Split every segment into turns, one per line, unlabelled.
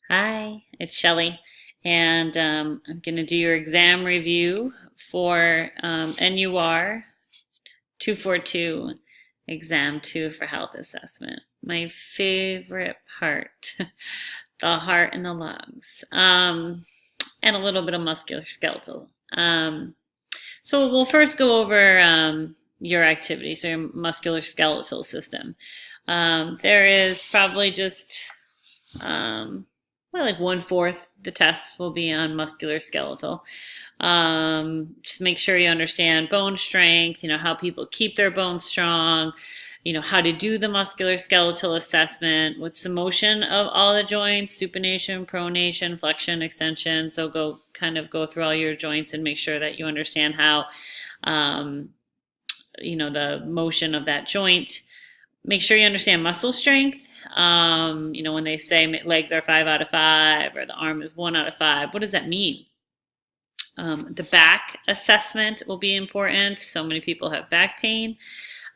Hi, it's Shelley, and I'm going to do your exam review for NUR 242, exam 2 for health assessment. My favorite part, the heart and the lungs, and a little bit of musculoskeletal. So we'll first go over your activity, so your musculoskeletal system. There is probably just like 1/4 the test will be on musculoskeletal. Just make sure you understand bone strength, how people keep their bones strong, how to do the musculoskeletal assessment, what's the motion of all the joints, supination, pronation, flexion, extension. So go through all your joints and make sure that you understand how, um, the motion of that joint. Make sure you understand muscle strength. When they say legs are 5 out of 5 or the arm is 1 out of 5, what does that mean? The back assessment will be important. So many people have back pain.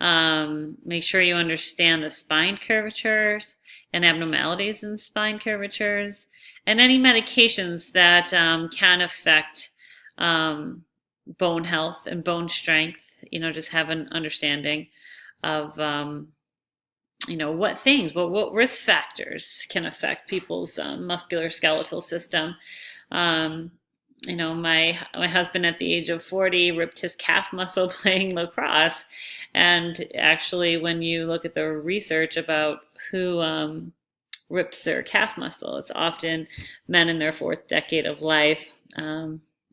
Make sure you understand the spine curvatures and abnormalities in spine curvatures and any medications that can affect bone health and bone strength. Just have an understanding of what risk factors can affect people's musculoskeletal system. My husband at the age of 40 ripped his calf muscle playing lacrosse. And actually, when you look at the research about who rips their calf muscle, it's often men in their fourth decade of life.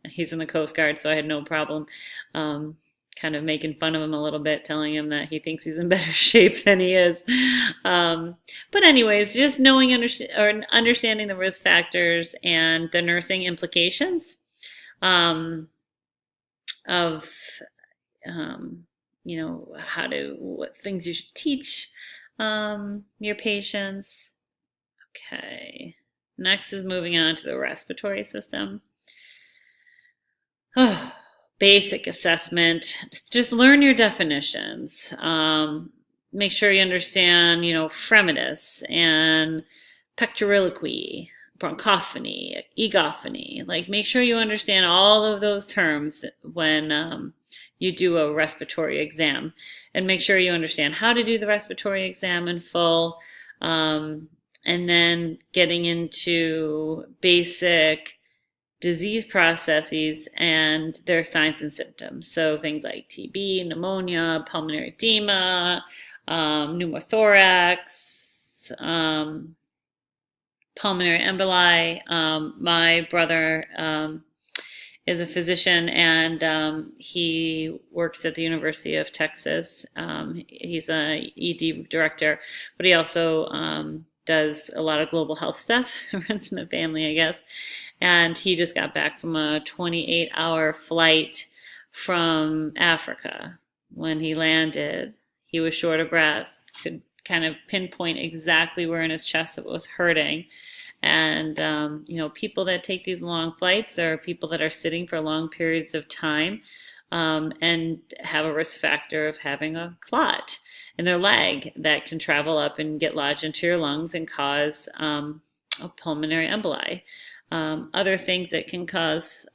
He's in the Coast Guard, so I had no problem kind of making fun of him a little bit, telling him that he thinks he's in better shape than he is. But anyways, just knowing or understanding the risk factors and the nursing implications of what things you should teach your patients. Okay. Next is moving on to the respiratory system. Basic assessment. Just learn your definitions. Make sure you understand, fremitus and pectoriloquy, bronchophony, egophony. Make sure you understand all of those terms when you do a respiratory exam, and make sure you understand how to do the respiratory exam in full. And then getting into basic disease processes and their signs and symptoms. So things like TB, pneumonia, pulmonary edema, pneumothorax, pulmonary emboli. My brother is a physician, and he works at the University of Texas. He's an ED director, but he also does a lot of global health stuff, runs in the family, I guess. And he just got back from a 28-hour flight from Africa. When he landed, he was short of breath, could kind of pinpoint exactly where in his chest it was hurting. And, people that take these long flights are people that are sitting for long periods of time and have a risk factor of having a clot in their leg that can travel up and get lodged into your lungs and cause a pulmonary emboli. Other things that can cause,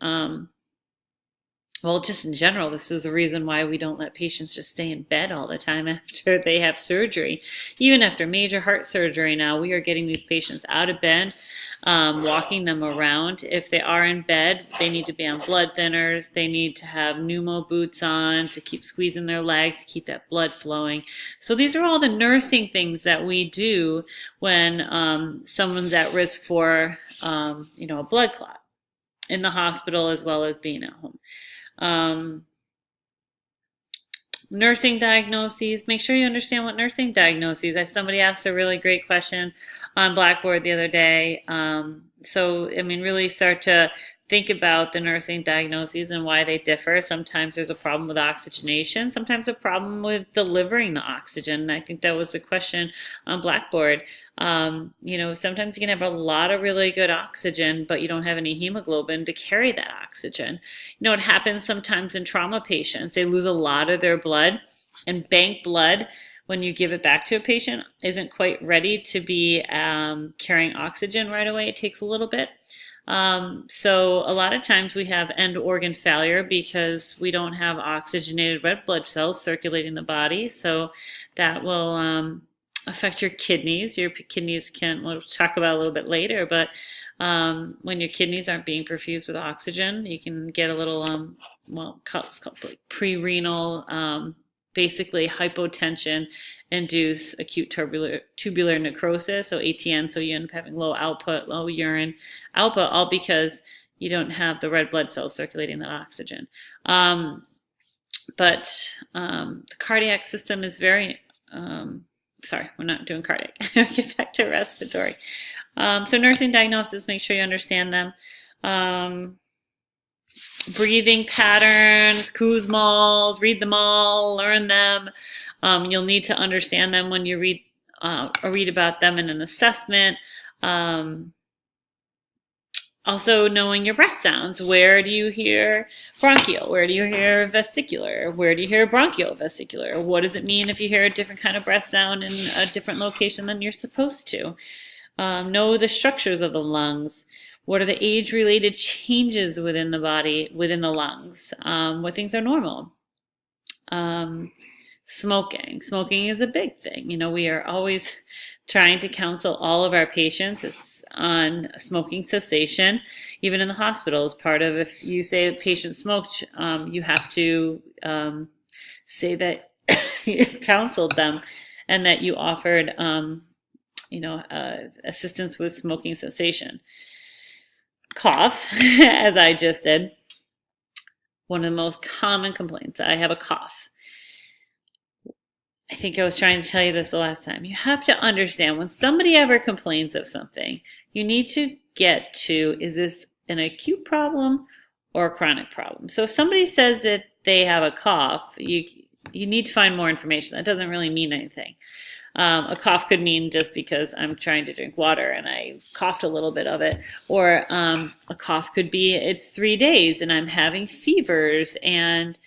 just in general, this is the reason why we don't let patients just stay in bed all the time after they have surgery. Even after major heart surgery now, we are getting these patients out of bed, walking them around. If they are in bed, they need to be on blood thinners. They need to have pneumo boots on to keep squeezing their legs to keep that blood flowing. So these are all the nursing things that we do when someone's at risk for, a blood clot in the hospital as well as being at home. Nursing diagnoses. Make sure you understand what nursing diagnoses. Somebody asked a really great question on Blackboard the other day. Really start to think about the nursing diagnoses and why they differ. Sometimes there's a problem with oxygenation. Sometimes a problem with delivering the oxygen. I think that was the question on Blackboard. Sometimes you can have a lot of really good oxygen, but you don't have any hemoglobin to carry that oxygen. It happens sometimes in trauma patients. They lose a lot of their blood and bank blood when you give it back to a patient isn't quite ready to be carrying oxygen right away. It takes a little bit. So a lot of times we have end organ failure because we don't have oxygenated red blood cells circulating the body. So that will affect your kidneys. Your kidneys can, we'll talk about a little bit later, but when your kidneys aren't being perfused with oxygen, you can get a little, it's called like pre-renal, basically hypotension induce acute tubular necrosis, so ATN, so you end up having low output, low urine output, all because you don't have the red blood cells circulating that oxygen. But the cardiac system is very, sorry, we're not doing cardiac. Get back to respiratory. So nursing diagnosis, make sure you understand them. Breathing patterns, Kussmaul's, read them all, learn them. You'll need to understand them when you read about them in an assessment. Also knowing your breath sounds. Where do you hear bronchial? Where do you hear vesicular? Where do you hear bronchiovesicular? What does it mean if you hear a different kind of breath sound in a different location than you're supposed to? Know the structures of the lungs. What are the age-related changes within the body, within the lungs? What things are normal? Smoking. Smoking is a big thing. You know, we are always trying to counsel all of our patients on smoking cessation, even in the hospital. As part of, if you say a patient smoked, you have to say that you counseled them and that you offered, assistance with smoking cessation. Cough, as I just did. One of the most common complaints, I have a cough. I think I was trying to tell you this the last time. You have to understand when somebody ever complains of something, you need to get to, is this an acute problem or a chronic problem? So if somebody says that they have a cough, you need to find more information. That doesn't really mean anything. A cough could mean just because I'm trying to drink water and I coughed a little bit of it. Or a cough could be it's 3 days and I'm having fevers, and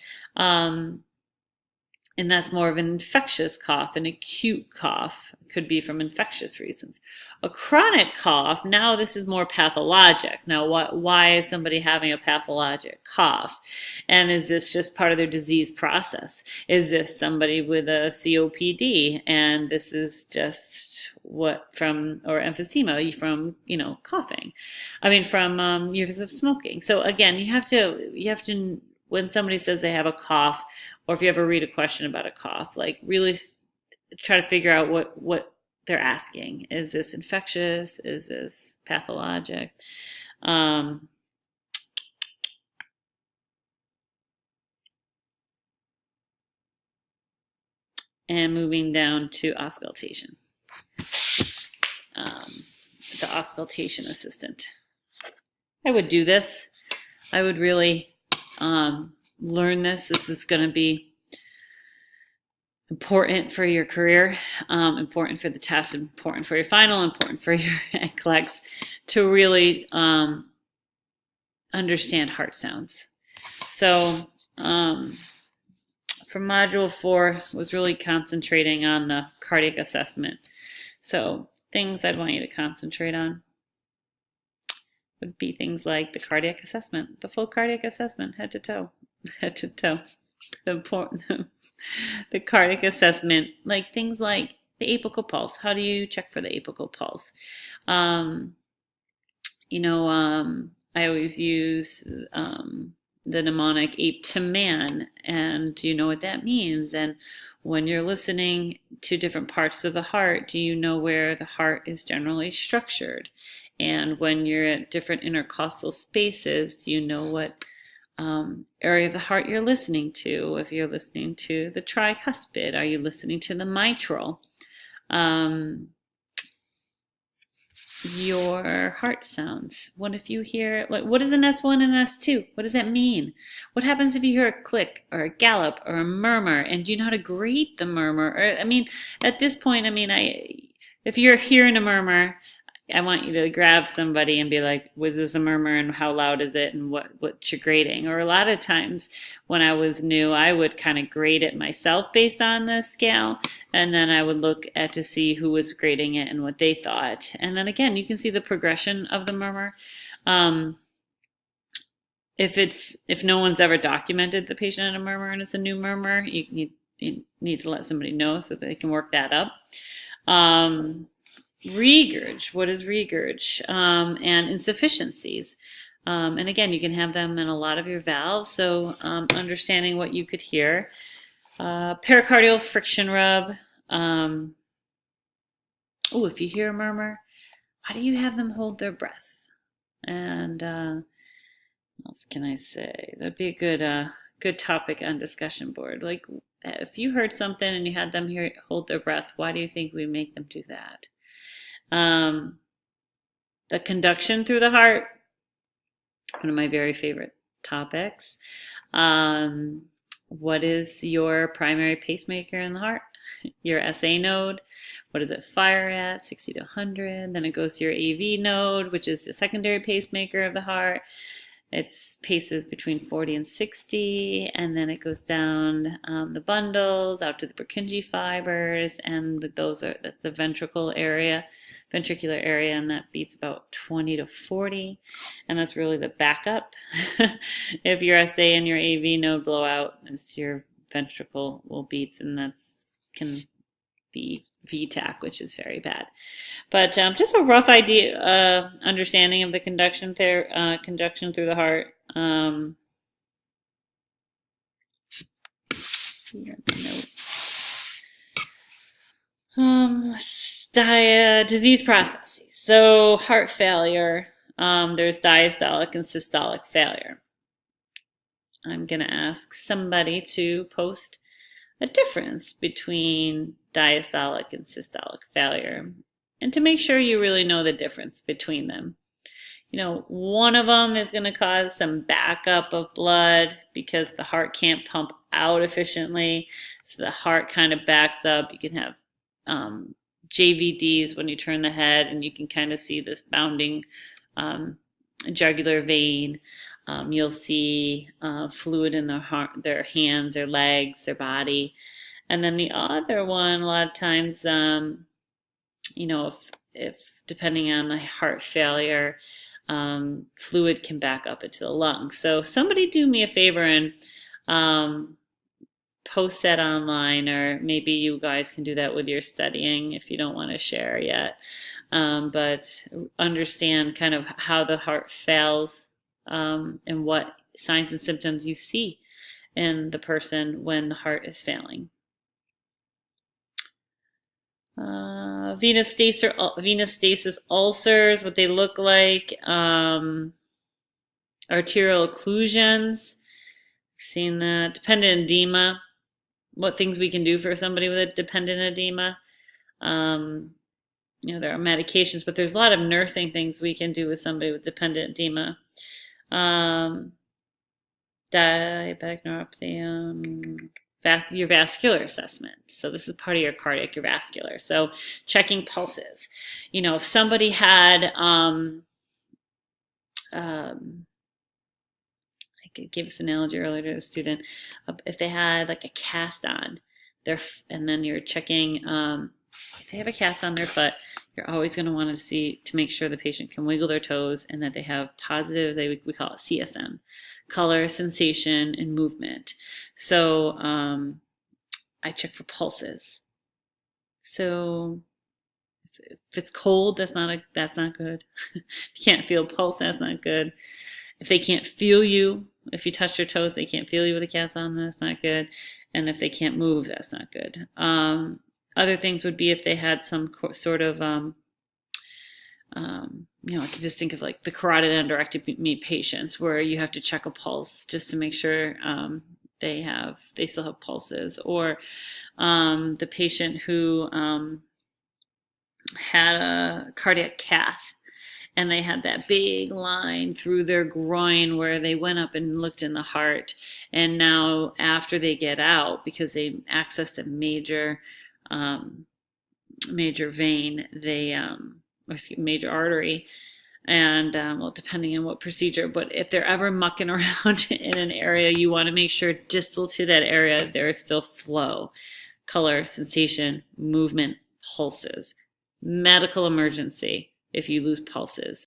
that's more of an infectious cough. An acute cough could be from infectious reasons. A chronic cough, now this is more pathologic. Now, why is somebody having a pathologic cough? And is this just part of their disease process? Is this somebody with a COPD and this is just or emphysema from, coughing? I mean, from years of smoking. So again, you have to, when somebody says they have a cough, or if you ever read a question about a cough, like really try to figure out what they're asking. Is this infectious? Is this pathologic? And moving down to auscultation. The auscultation assistant. I would do this. I would really learn this. This is going to be important for your career, important for the test, important for your final, important for your NCLEX, to really understand heart sounds. So for Module 4 was really concentrating on the cardiac assessment. So things I'd want you to concentrate on would be things like the cardiac assessment, the full cardiac assessment, head to toe. The cardiac assessment, like things like the apical pulse. How do you check for the apical pulse? I always use the mnemonic ape to man, and do you know what that means? And when you're listening to different parts of the heart, do you know where the heart is generally structured? And when you're at different intercostal spaces, do you know what area of the heart you're listening to? If you're listening to the tricuspid, are you listening to the mitral? Your heart sounds. What if you hear, what is an S1 and an S2? What does that mean? What happens if you hear a click or a gallop or a murmur? And do you know how to grade the murmur? Or, at this point, if you're hearing a murmur, I want you to grab somebody and be like, was this a murmur and how loud is it and what's your grading? Or a lot of times when I was new, I would kind of grade it myself based on the scale, and then I would look at to see who was grading it and what they thought. And then again, you can see the progression of the murmur. Um, if no one's ever documented the patient had a murmur and it's a new murmur, you need to let somebody know so that they can work that up. Regurg, what is regurg? And insufficiencies. And again, you can have them in a lot of your valves, so understanding what you could hear. Pericardial friction rub. Oh, if you hear a murmur, why do you have them hold their breath? And what else can I say? That'd be a good topic on discussion board. Like, if you heard something and you had them hold their breath, why do you think we make them do that? The conduction through the heart, one of my very favorite topics. What is your primary pacemaker in the heart? Your SA node, what does it fire at? 60 to 100. Then it goes to your AV node, which is the secondary pacemaker of the heart. It's paces between 40 and 60, and then it goes down the bundles out to the Purkinje fibers, and that's the ventricular area, and that beats about 20 to 40, and that's really the backup. If your SA and your AV node blow out, it's your ventricle beats, and that can be VTAC, which is very bad. But just a rough idea, understanding of the conduction through the heart. Disease processes. So heart failure, there's diastolic and systolic failure. I'm going to ask somebody to post a difference between diastolic and systolic failure, and to make sure you really know the difference between them. You know, one of them is going to cause some backup of blood because the heart can't pump out efficiently, so the heart kind of backs up. You can have JVDs when you turn the head, and you can kind of see this bounding jugular vein. You'll see fluid in their heart, their hands, their legs, their body. And then the other one, a lot of times, you know, if depending on the heart failure, fluid can back up into the lungs. So somebody do me a favor and post that online, or maybe you guys can do that with your studying if you don't want to share yet. But understand kind of how the heart fails, and what signs and symptoms you see in the person when the heart is failing. Venous stasis ulcers, what they look like. Arterial occlusions, seen that. Dependent edema, what things we can do for somebody with a dependent edema. You know, there are medications, but there's a lot of nursing things we can do with somebody with dependent edema. Diabetic neuropathy, your vascular assessment. So this is part of your cardiac, your vascular. So checking pulses. You know, if somebody had, I could give this analogy earlier to a student. If they had like a cast on and then you're checking, if they have a cast on their foot, you're always going to want to make sure the patient can wiggle their toes and that they have positive, we call it CSM, color, sensation, and movement. So I check for pulses. So if it's cold, that's not good. If you can't feel pulse, that's not good. If they can't feel you, if you touch their toes, they can't feel you with a cast on, that's not good. And if they can't move, that's not good. Other things would be if they had some sort of, you know, I could just think of like the carotid endarterectomy patients where you have to check a pulse just to make sure they still have pulses, or the patient who had a cardiac cath and they had that big line through their groin where they went up and looked in the heart, and now after they get out, because they accessed a major vein, major artery. And well, depending on what procedure, but if they're ever mucking around in an area, you want to make sure distal to that area there is still flow, color, sensation, movement, pulses. Medical emergency if you lose pulses.